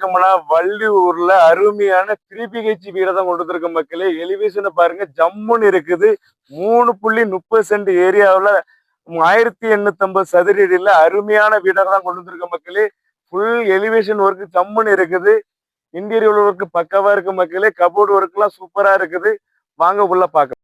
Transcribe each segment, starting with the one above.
இருக்கோம்னா வள்ளியூர்ல அருமையான 3BHK வீட தான் கொண்டு வந்திருக்க மக்களே. எலிவேஷனை பாருங்க, ஜம்முன்னு இருக்குது. 3.30 சென்ட் ஏரியாவில் 1850 சதுர அடியில அருமையான வீடை தான் கொண்டு வந்திருக்க மக்களே. ஃபுல் எலிவேஷன் ஒர்க் ஜம்முன்னு இருக்குது. இன்டீரியர் ஒர்க் பக்கவா இருக்கு மக்களே. கபோர்டு ஒர்க் எல்லாம் சூப்பரா இருக்குது. வாங்க உள்ள பாக்கலாம்.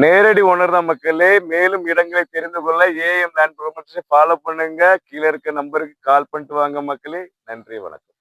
நேரடி ஓனர் தான் மக்களே. மேலும் இடங்களை தெரிந்து கொள்ள AM லேண்ட் ப்ரொமோட்டர்ஸை ஃபாலோ பண்ணுங்க. கீழே இருக்க நம்பருக்கு கால் பண்ணிட்டு வாங்க மக்களே. நன்றி, வணக்கம்.